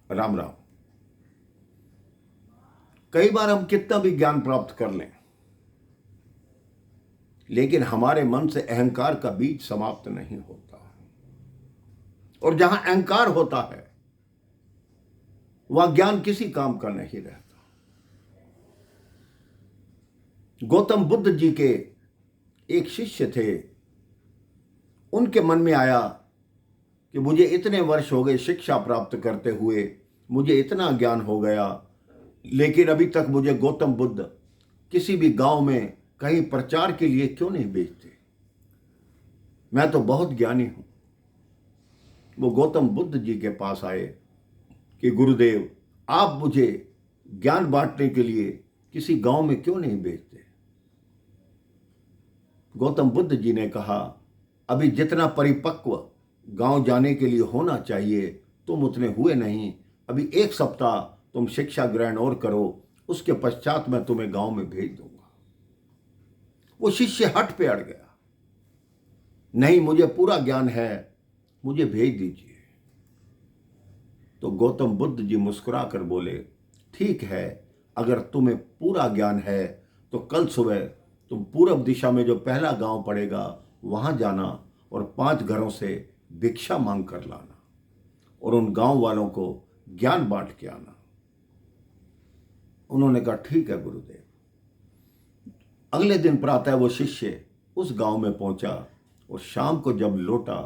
राम राम। कई बार हम कितना भी ज्ञान प्राप्त कर लें, लेकिन हमारे मन से अहंकार का बीज समाप्त नहीं होता, और जहां अहंकार होता है वहां ज्ञान किसी काम का नहीं रहता। गौतम बुद्ध जी के एक शिष्य थे, उनके मन में आया कि मुझे इतने वर्ष हो गए शिक्षा प्राप्त करते हुए, मुझे इतना ज्ञान हो गया, लेकिन अभी तक मुझे गौतम बुद्ध किसी भी गांव में कहीं प्रचार के लिए क्यों नहीं भेजते। मैं तो बहुत ज्ञानी हूं। वो गौतम बुद्ध जी के पास आए कि गुरुदेव, आप मुझे ज्ञान बांटने के लिए किसी गांव में क्यों नहीं भेजते। गौतम बुद्ध जी ने कहा, अभी जितना परिपक्व गांव जाने के लिए होना चाहिए तुम उतने हुए नहीं। अभी 1 सप्ताह तुम शिक्षा ग्रहण और करो, उसके पश्चात मैं तुम्हें गांव में भेज दूंगा। वो शिष्य हट पे अड़ गया, नहीं मुझे पूरा ज्ञान है, मुझे भेज दीजिए। तो गौतम बुद्ध जी मुस्कुरा कर बोले, ठीक है, अगर तुम्हें पूरा ज्ञान है तो कल सुबह तुम पूर्व दिशा में जो पहला गांव पड़ेगा वहां जाना और 5 घरों से भिक्षा मांग कर लाना और उन गांव वालों को ज्ञान बांट के आना। उन्होंने कहा, ठीक है गुरुदेव। अगले दिन प्रातः वो शिष्य उस गांव में पहुंचा और शाम को जब लौटा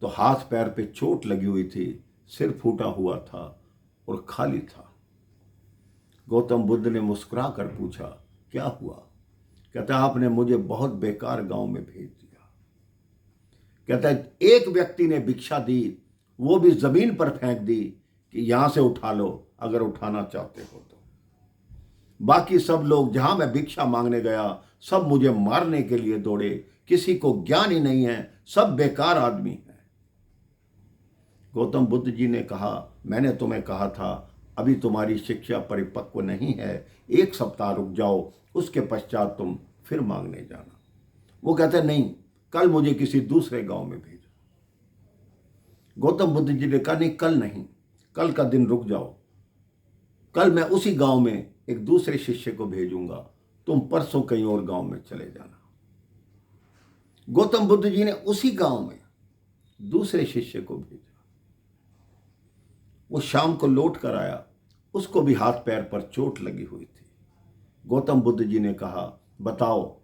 तो हाथ पैर पे चोट लगी हुई थी, सिर फूटा हुआ था और खाली था। गौतम बुद्ध ने मुस्कुरा कर पूछा, क्या हुआ। कहता, आपने मुझे बहुत बेकार गांव में भेज दिया। कहता है, एक व्यक्ति ने भिक्षा दी, वो भी जमीन पर फेंक दी कि यहां से उठा लो अगर उठाना चाहते हो तो। बाकी सब लोग, जहां मैं भिक्षा मांगने गया सब मुझे मारने के लिए दौड़े, किसी को ज्ञान ही नहीं है, सब बेकार आदमी हैं। गौतम बुद्ध जी ने कहा, मैंने तुम्हें कहा था अभी तुम्हारी शिक्षा परिपक्व नहीं है, 1 सप्ताह रुक जाओ, उसके पश्चात तुम फिर मांगने जाना। वो कहते, नहीं, कल मुझे किसी दूसरे गांव में भेजो। गौतम बुद्ध जी ने कहा, नहीं कल नहीं, कल का दिन रुक जाओ, कल मैं उसी गांव में एक दूसरे शिष्य को भेजूंगा, तुम परसों कहीं और गांव में चले जाना। गौतम बुद्ध जी ने उसी गांव में दूसरे शिष्य को भेजा। वो शाम को लौट कर आया, उसको भी हाथ पैर पर चोट लगी हुई थी। गौतम बुद्ध जी ने कहा, बताओ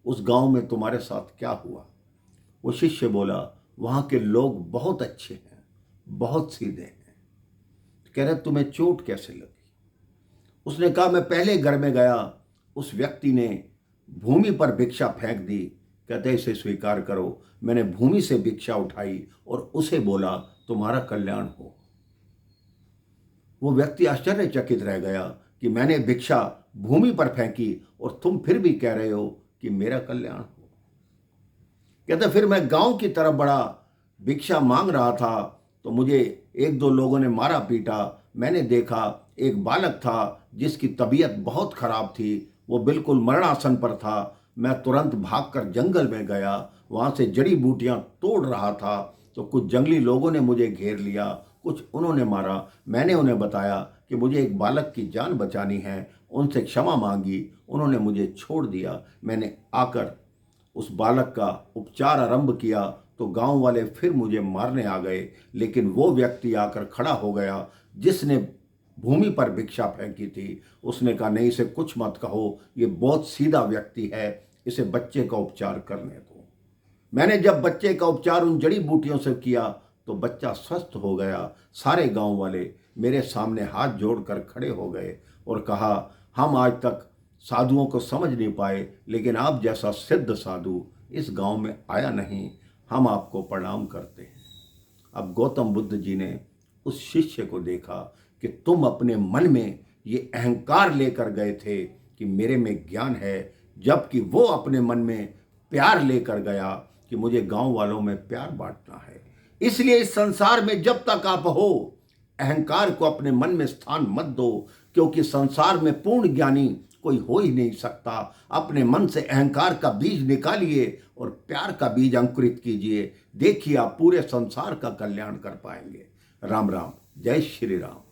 उस गांव में तुम्हारे साथ क्या हुआ। वो शिष्य बोला, वहां के लोग बहुत अच्छे हैं, बहुत सीधे हैं। कह रहे, तुम्हें चोट कैसे लगी। उसने कहा, मैं पहले घर में गया, उस व्यक्ति ने भूमि पर भिक्षा फेंक दी। कहते, इसे स्वीकार करो, मैंने भूमि से भिक्षा उठाई और उसे बोला तुम्हारा कल्याण हो। वो व्यक्ति आश्चर्यचकित रह गया कि मैंने भिक्षा भूमि पर फेंकी और तुम फिर भी कह रहे हो कि मेरा कल्याण हो। कहते, फिर मैं गांव की तरफ बढ़ा, भिक्षा मांग रहा था तो मुझे 1-2 लोगों ने मारा पीटा। मैंने देखा एक बालक था जिसकी तबीयत बहुत खराब थी, वो बिल्कुल मरणासन पर था। मैं तुरंत भागकर जंगल में गया, वहां से जड़ी बूटियां तोड़ रहा था तो कुछ जंगली लोगों ने मुझे घेर लिया, कुछ उन्होंने मारा। मैंने उन्हें बताया कि मुझे एक बालक की जान बचानी है, उनसे क्षमा मांगी, उन्होंने मुझे छोड़ दिया। मैंने आकर उस बालक का उपचार आरंभ किया तो गांव वाले फिर मुझे मारने आ गए, लेकिन वो व्यक्ति आकर खड़ा हो गया जिसने भूमि पर भिक्षा फेंकी थी। उसने कहा, नहीं इसे कुछ मत कहो, ये बहुत सीधा व्यक्ति है, इसे बच्चे का उपचार करने दो। मैंने जब बच्चे का उपचार उन जड़ी बूटियों से किया तो बच्चा स्वस्थ हो गया। सारे गांव वाले मेरे सामने हाथ जोड़कर खड़े हो गए और कहा, हम आज तक साधुओं को समझ नहीं पाए, लेकिन आप जैसा सिद्ध साधु इस गांव में आया नहीं, हम आपको प्रणाम करते हैं। अब गौतम बुद्ध जी ने उस शिष्य को देखा कि तुम अपने मन में ये अहंकार लेकर गए थे कि मेरे में ज्ञान है, जबकि वो अपने मन में प्यार लेकर गया कि मुझे गांव वालों में प्यार बांटना है। इसलिए इस संसार में जब तक आप हो, अहंकार को अपने मन में स्थान मत दो, क्योंकि संसार में पूर्ण ज्ञानी कोई हो ही नहीं सकता। अपने मन से अहंकार का बीज निकालिए और प्यार का बीज अंकुरित कीजिए, देखिए आप पूरे संसार का कल्याण कर पाएंगे। राम राम। जय श्री राम।